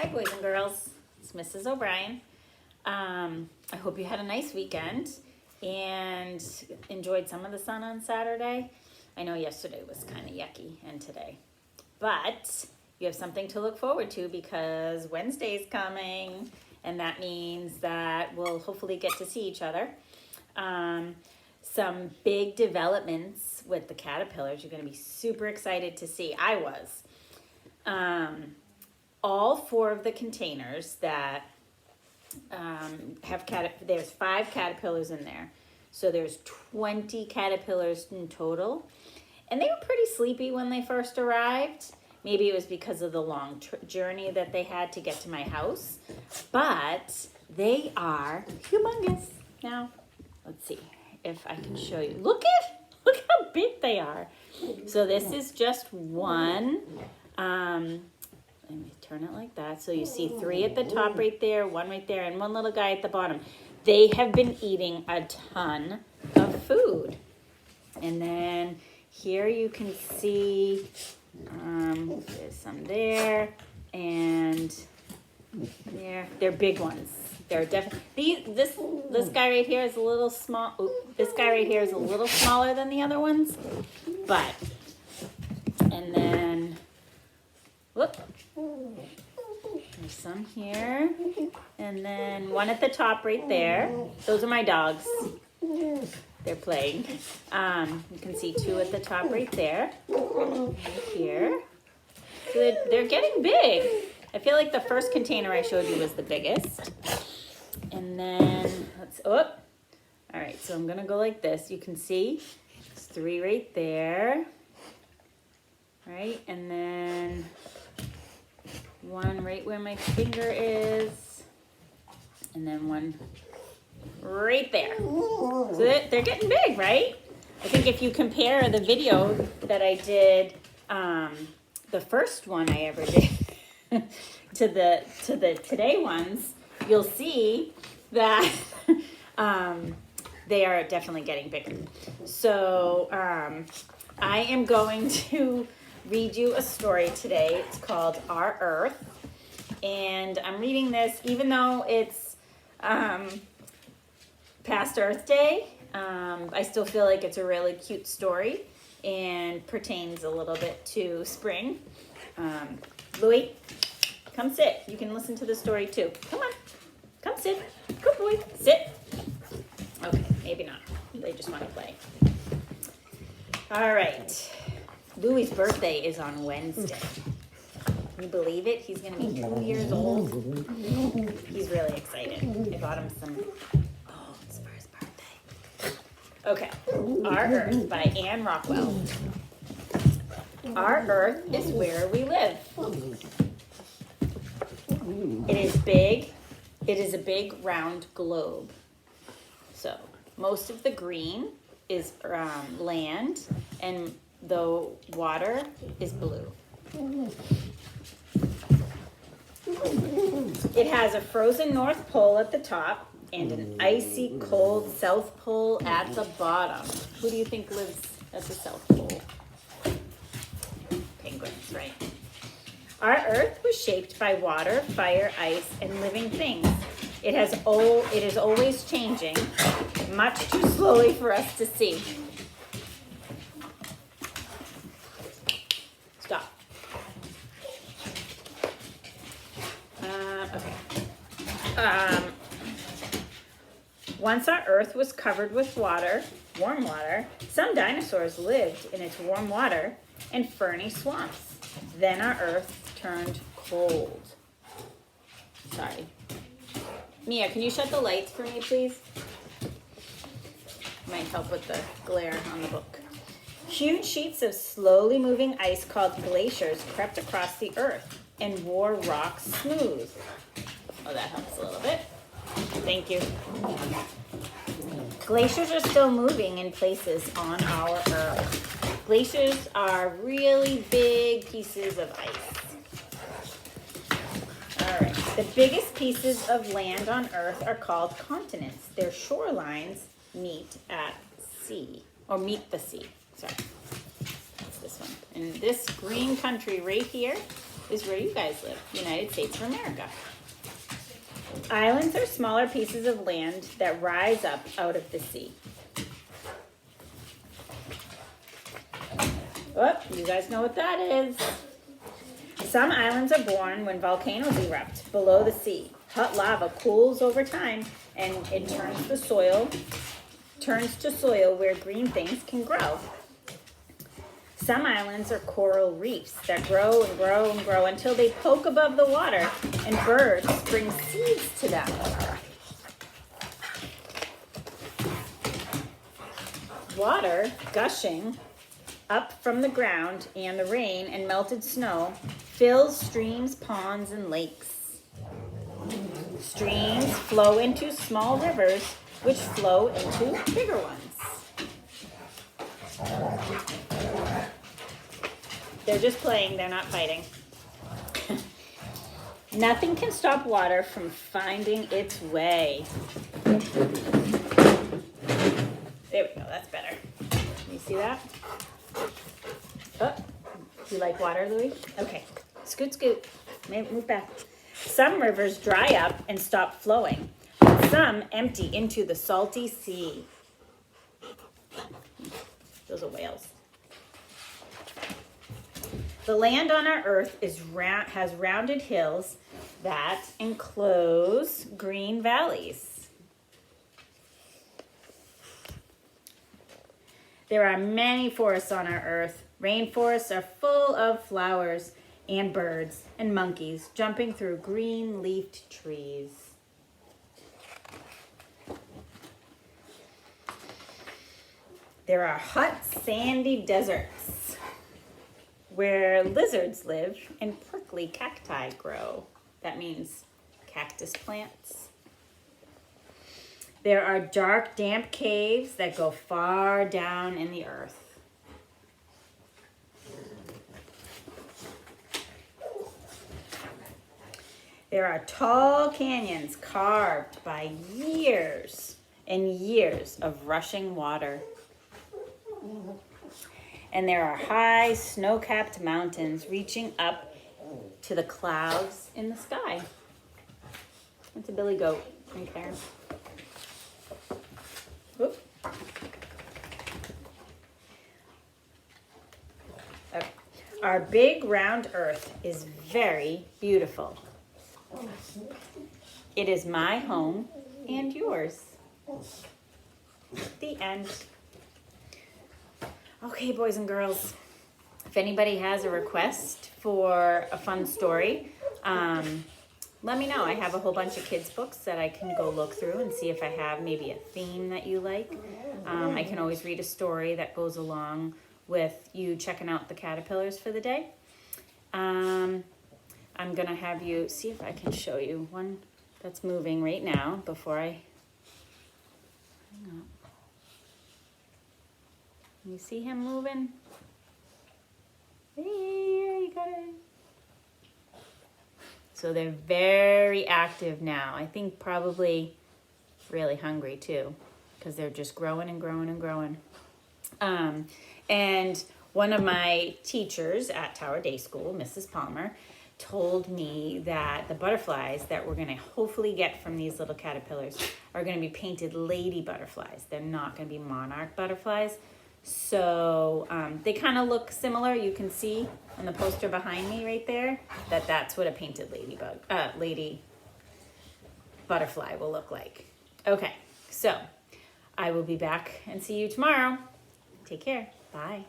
Hi, boys and girls. It's Mrs. O'Brien. I hope you had a nice weekend and enjoyed some of the sun on Saturday. I know yesterday was kind of yucky and today, but you have something to look forward to because Wednesday's coming, and that means that we'll hopefully get to see each other. Some big developments with the caterpillars you're going to be super excited to see. I was. All 4 of the containers that have there's 5 caterpillars in there. So there's 20 caterpillars in total. And they were pretty sleepy when they first arrived. Maybe it was because of the long journey that they had to get to my house. But they are humongous. Now, let's see if I can show you. Look how big they are. So this is just one. Let me turn it like that. So you see 3 at the top right there, 1 right there, and 1 little guy at the bottom. They have been eating a ton of food. And then here you can see there's some there and there. They're big ones. They're definitely this guy right here is a little small. This guy right here is a little smaller than the other ones, but and then whoop. There's some here, and then 1 at the top right there. Those are my dogs. They're playing. You can see 2 at the top right there. Right here. So they're getting big. I feel like the first container I showed you was the biggest. And then all right, so I'm gonna go like this. You can see there's 3 right there. Right, and then 1 right where my finger is, and then 1 right there. So they're getting big, right? I think if you compare the video that I did, the first one I ever did, to the today ones, you'll see that they are definitely getting bigger. So I am going to read you a story today. It's called Our Earth, and I'm reading this even though it's past Earth Day. I still feel like it's a really cute story and pertains a little bit to spring. Louis, come sit. You can listen to the story too. Come on, come sit. Good boy, sit. Okay, maybe not. They just want to play. All right. Louis' birthday is on Wednesday. Can you believe it? He's going to be 2 years old. He's really excited. I bought him some balloons for his birthday. Okay. Our Earth by Anne Rockwell. Our Earth is where we live. It is big. It is a big round globe. So most of the green is land, and the water is blue. It has a frozen North Pole at the top and an icy cold South Pole at the bottom. Who do you think lives at the South Pole? Penguins, right? Our Earth was shaped by water, fire, ice, and living things. It is always changing, much too slowly for us to see. Stop. Okay. Once our Earth was covered with water, warm water. Some dinosaurs lived in its warm water and ferny swamps. Then our Earth turned cold. Sorry. Mia, can you shut the lights for me, please? Might help with the glare on the book. Huge sheets of slowly moving ice called glaciers crept across the Earth and wore rocks smooth. Oh, that helps a little bit. Thank you. Glaciers are still moving in places on our Earth. Glaciers are really big pieces of ice. All right, the biggest pieces of land on Earth are called continents. Their shorelines meet at sea, or meet the sea. Sorry, that's this one. And this green country right here is where you guys live, United States of America. Islands are smaller pieces of land that rise up out of the sea. Oh, you guys know what that is. Some islands are born when volcanoes erupt below the sea. Hot lava cools over time and it turns to soil where green things can grow. Some islands are coral reefs that grow and grow and grow until they poke above the water and birds bring seeds to them. Water gushing up from the ground and the rain and melted snow fills streams, ponds, and lakes. Streams flow into small rivers, which flow into bigger ones. They're just playing, they're not fighting. Nothing can stop water from finding its way. There we go, that's better. You see that? Oh, you like water, Louie? Okay, scoot, scoot. Move back. Some rivers dry up and stop flowing. Some empty into the salty sea. Those are whales. The land on our earth has rounded hills that enclose green valleys. There are many forests on our earth. Rainforests are full of flowers and birds and monkeys jumping through green-leafed trees. There are hot, sandy deserts where lizards live and prickly cacti grow. That means cactus plants. There are dark, damp caves that go far down in the earth. There are tall canyons carved by years and years of rushing water. And there are high, snow-capped mountains reaching up to the clouds in the sky. That's a billy goat right there. Whoop. Okay. Our big round earth is very beautiful. It is my home and yours. The end. Okay, boys and girls, if anybody has a request for a fun story, let me know. I have a whole bunch of kids' books that I can go look through and see if I have maybe a theme that you like. I can always read a story that goes along with you checking out the caterpillars for the day. I'm going to have you see if I can show you one that's moving right now before I hang up. You see him moving? Hey, you got it. So they're very active now. I think probably really hungry too, because they're just growing and growing and growing. And one of my teachers at Tower Day School, Mrs. Palmer, told me that the butterflies that we're going to hopefully get from these little caterpillars are going to be painted lady butterflies. They're not going to be monarch butterflies. So they kind of look similar. You can see on the poster behind me right there that that's what a painted lady butterfly will look like. Okay, so I will be back and see you tomorrow. Take care. Bye.